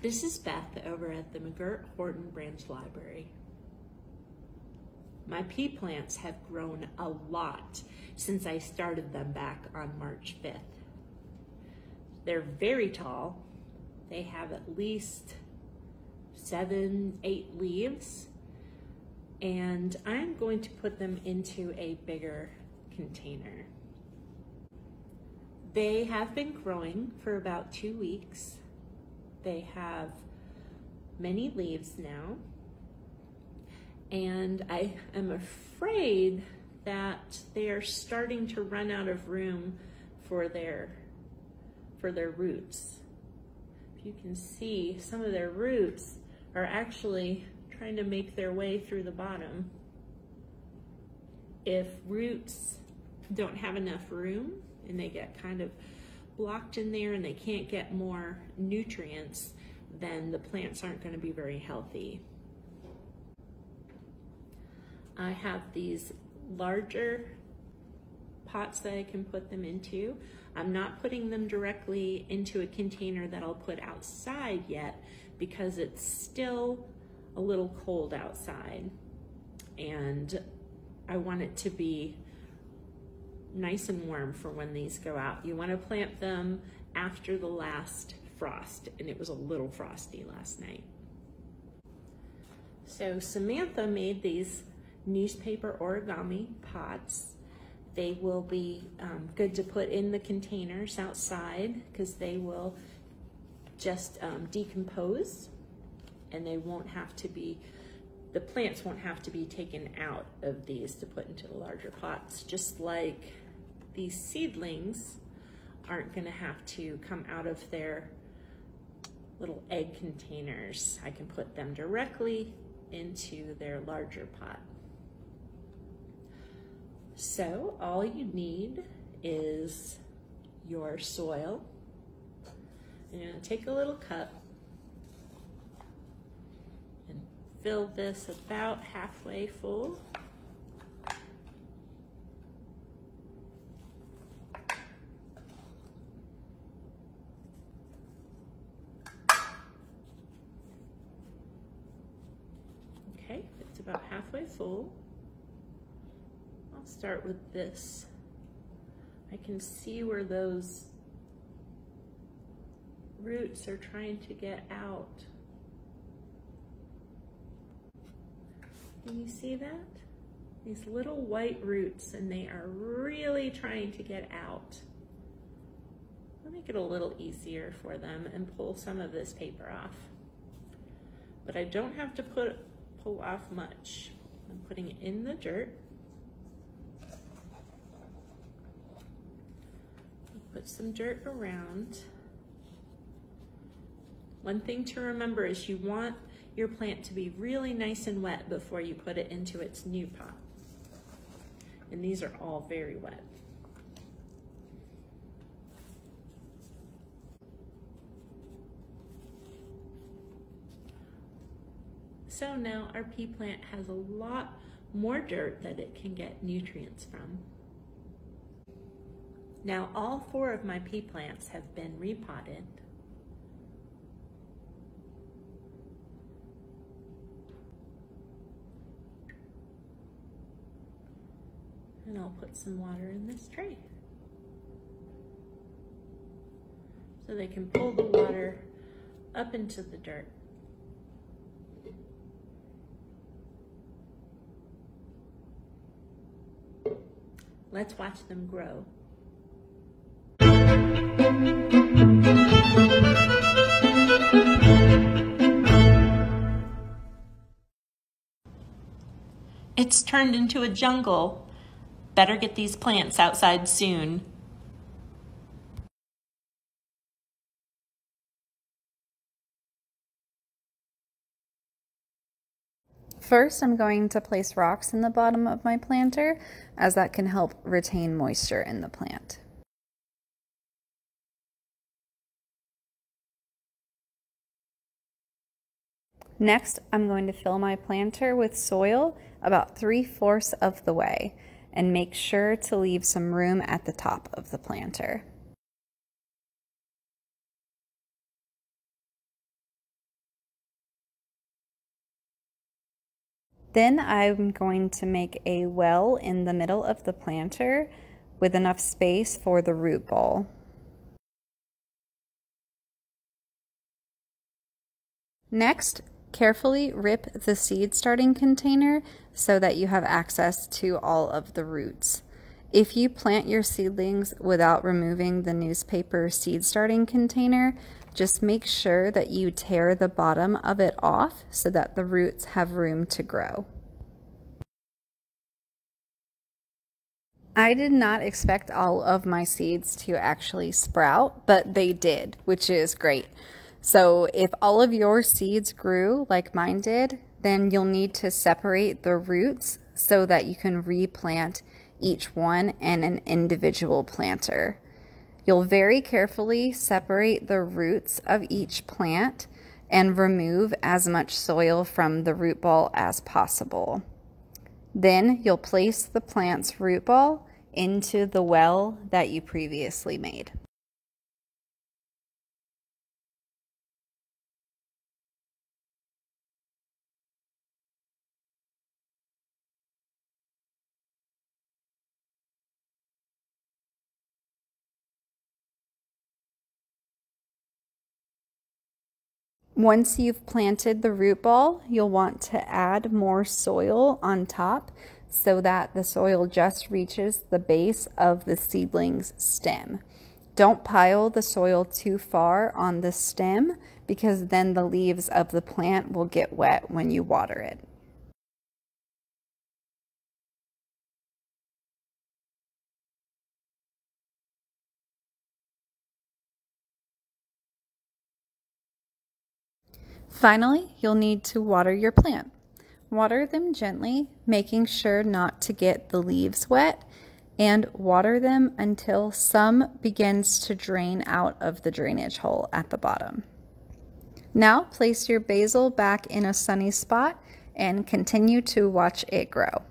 This is Beth over at the McGirt-Horton Branch Library. My pea plants have grown a lot since I started them back on March 5th. They're very tall. They have at least 7, 8 leaves, and I'm going to put them into a bigger container. They have been growing for about 2 weeks. They have many leaves now, and I am afraid that they are starting to run out of room for their roots. If you can see, some of their roots are actually trying to make their way through the bottom. If roots don't have enough room and they get kind of blocked in there and they can't get more nutrients, then the plants aren't going to be very healthy. I have these larger pots that I can put them into. I'm not putting them directly into a container that I'll put outside yet because it's still a little cold outside, and I want it to be nice and warm for when these go out. You want to plant them after the last frost, and it was a little frosty last night. So Samantha made these newspaper origami pots. They will be good to put in the containers outside because they will just decompose, and they won't have to be, the plants won't have to be taken out of these to put into the larger pots, just like these seedlings aren't going to have to come out of their little egg containers. I can put them directly into their larger pot. So all you need is your soil. You're going to take a little cup and fill this about halfway full. Okay, it's about halfway full. I'll start with this. I can see where those roots are trying to get out. Can you see that? These little white roots, and they are really trying to get out. I'll make it a little easier for them and pull some of this paper off. But I don't have to pull off much. I'm putting it in the dirt. Put some dirt around. One thing to remember is you want your plant to be really nice and wet before you put it into its new pot. And these are all very wet. So now our pea plant has a lot more dirt that it can get nutrients from. Now all 4 of my pea plants have been repotted. And I'll put some water in this tray so they can pull the water up into the dirt. Let's watch them grow. It's turned into a jungle. Better get these plants outside soon. First, I'm going to place rocks in the bottom of my planter, as that can help retain moisture in the plant. Next, I'm going to fill my planter with soil about 3/4 of the way and make sure to leave some room at the top of the planter. Then I'm going to make a well in the middle of the planter with enough space for the root ball. Next, carefully rip the seed starting container so that you have access to all of the roots. If you plant your seedlings without removing the newspaper seed starting container, just make sure that you tear the bottom of it off so that the roots have room to grow. I did not expect all of my seeds to actually sprout, but they did, which is great. So if all of your seeds grew like mine did, then you'll need to separate the roots so that you can replant each one in an individual planter. You'll very carefully separate the roots of each plant and remove as much soil from the root ball as possible. Then you'll place the plant's root ball into the well that you previously made. Once you've planted the root ball, you'll want to add more soil on top so that the soil just reaches the base of the seedling's stem. Don't pile the soil too far on the stem because then the leaves of the plant will get wet when you water it. Finally, you'll need to water your plant. Water them gently, making sure not to get the leaves wet, and water them until some begins to drain out of the drainage hole at the bottom. Now place your basil back in a sunny spot and continue to watch it grow.